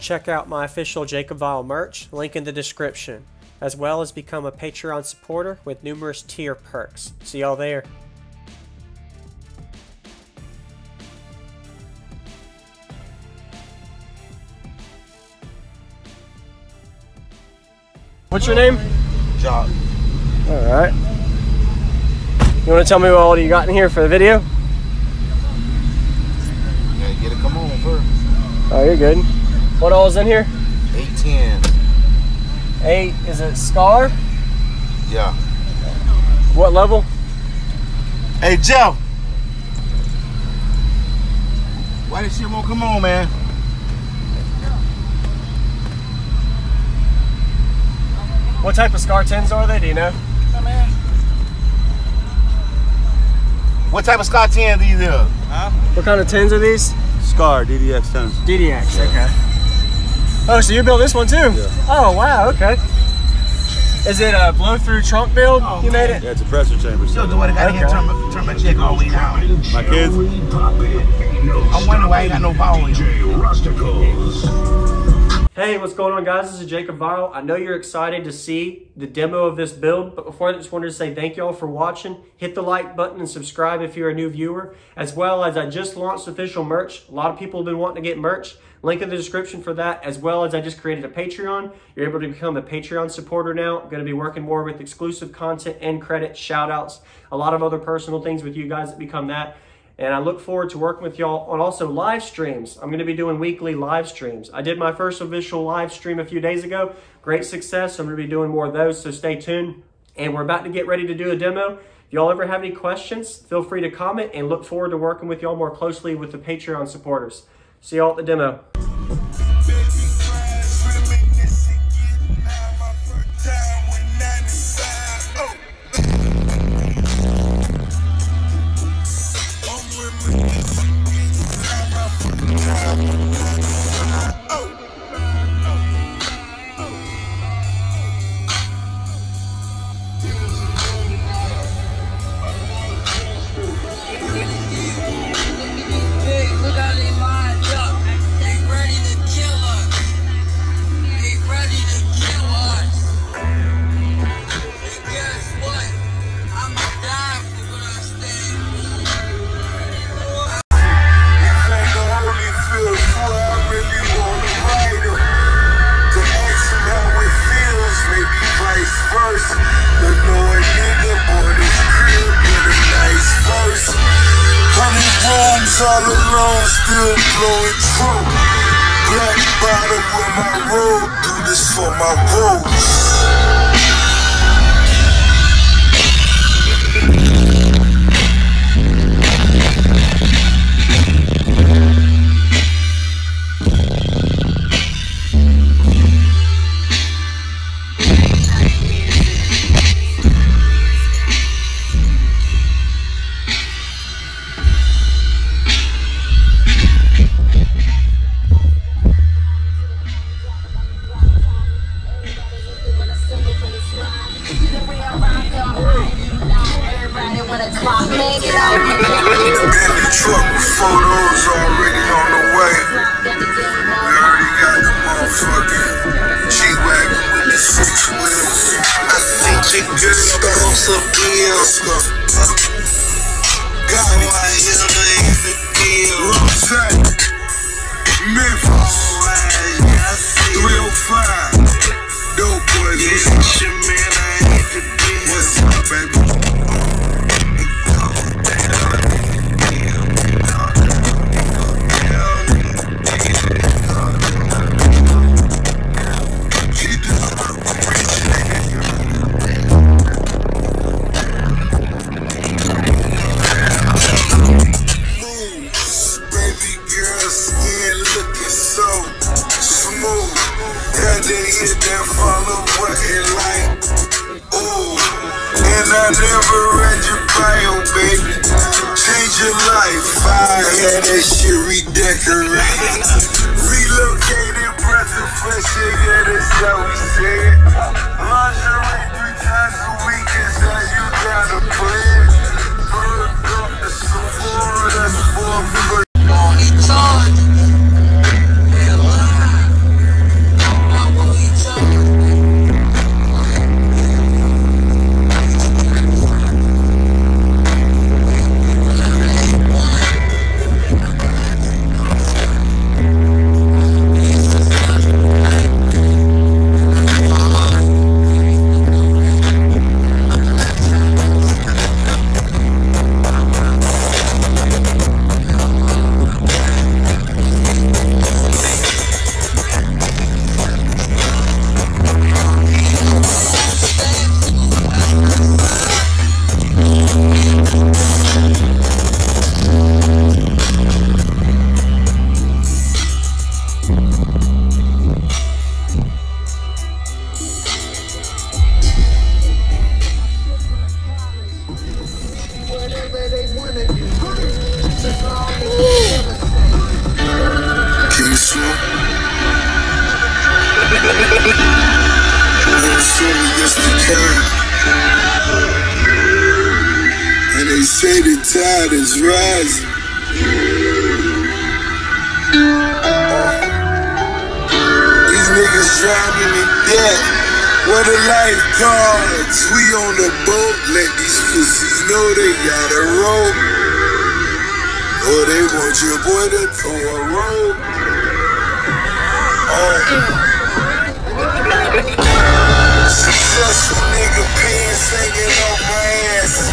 check out my official JacobViral merch, link in the description, as well as become a Patreon supporter with numerous tier perks. See y'all there. What's your name? Job. Alright. You want to tell me what all you got in here for the video? Yeah, get it, come on first. Oh, you're good. What all's in here? 810. 8, is it Scar? Yeah. What level? Hey, Joe. Why this shit won't come on, man? What type of Scar 10s are they? Do you know? What type of Scar 10 are these? Huh? What kind of 10s are these? Scar DDX 10s. DDX, okay. Oh, so you built this one too? Yeah. Oh, wow, okay. Is it a blow-through trunk build? You made it? Yeah, it's a pressure chamber. So the one that got here turn my check all the way down. My kids? I wonder why I ain't got no volume. Hey, what's going on, guys? This is JacobViral. I know you're excited to see the demo of this build, but before I just wanted to say thank you all for watching. Hit the like button and subscribe if you're a new viewer, as well as I just launched official merch. A lot of people have been wanting to get merch. Link in the description for that, as well as I just created a Patreon. You're able to become a Patreon supporter now. I'm going to be working more with exclusive content and credit, shout outs, a lot of other personal things with you guys that become that. And I look forward to working with y'all on also live streams. I'm going to be doing weekly live streams. I did my first official live stream a few days ago. Great success. So I'm going to be doing more of those, so stay tuned. And we're about to get ready to do a demo. If y'all ever have any questions, feel free to comment, and look forward to working with y'all more closely with the Patreon supporters. See y'all at the demo. All alone, still blowing true. Black bottom with my road, do this for my roads. Truck with photos already on the way. We already got the motherfucking G-Wagon with the 6 wheels. I think your girl wants a bill. Got it. I hear the deal. Rough Memphis 305. Dope boy, this your man, I hate the deal. What's up, baby? I never read your bio, baby. Change your life. I had that shit redecorated. Relocated, breath of fresh air, yeah, that's how we say it. Lingerie 3 times a week is how you gotta play it. Bird up the Sephora, that's 4 for only time. Can you swim? Never swim against the current. And they say the tide is rising. These niggas drowning in debt. What a lifeguards. We on the boat. Let these pussies know they gotta roll. Or they want your boy to throw a rope. Successful nigga pants hanging off my ass.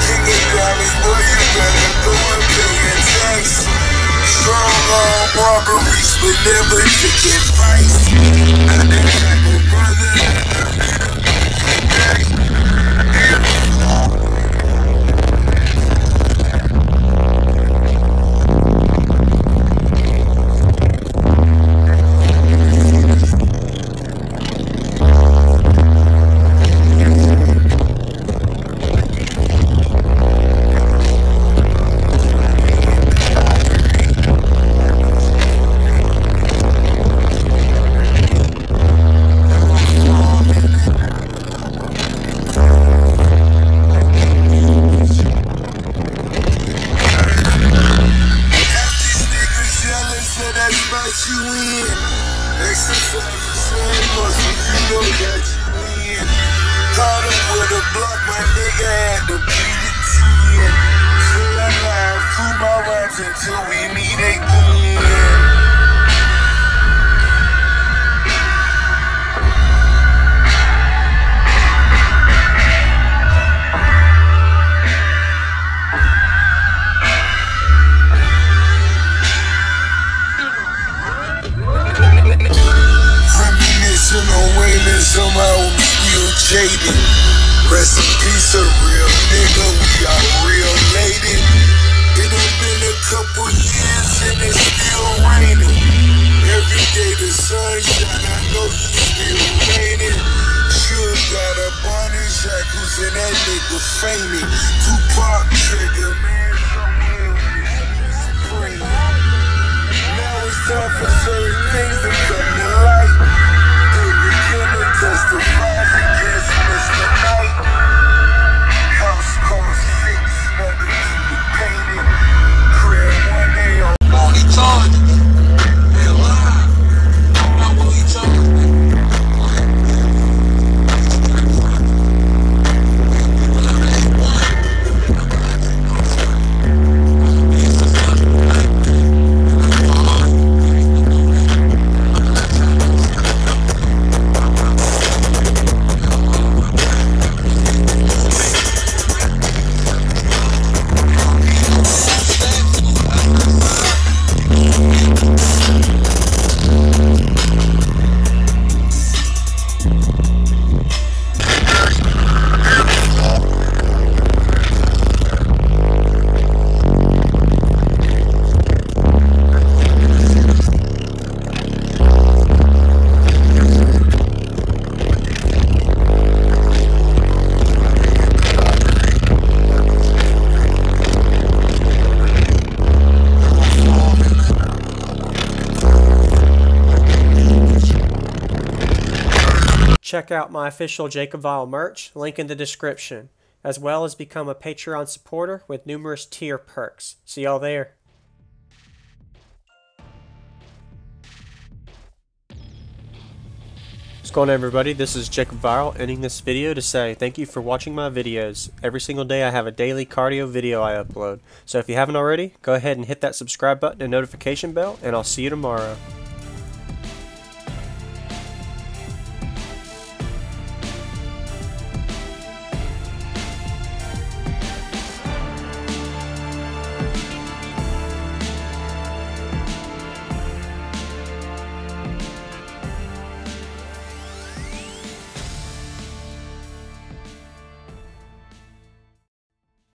King of diamonds, boy, you better go and pay your tax. Strong arm robberies, but never chicken fights. I never have a brother. Until we meet again. Reminiscing on Wayman, somehow I'm still jaded. Rest in peace, a real nigga, we are real lady. It done been a couple years and it's still raining. Every day the sun shine, I know you still raining. Sure got a Barney shackles and that nigga famous. Tupac trigger, man, somewhere with spring. Now it's time for certain things to come to light. David Killer testifies against Mr. Knight. House cost 6 nothing to the painting. Crib one day on Bonnie Todd. They're live. Not Bonnie Todd. Check out my official JacobViral merch, link in the description, as well as become a Patreon supporter with numerous tier perks. See y'all there. What's going on, everybody? This is JacobViral, ending this video to say thank you for watching my videos. Every single day I have a daily cardio video I upload. So if you haven't already, go ahead and hit that subscribe button and notification bell, and I'll see you tomorrow.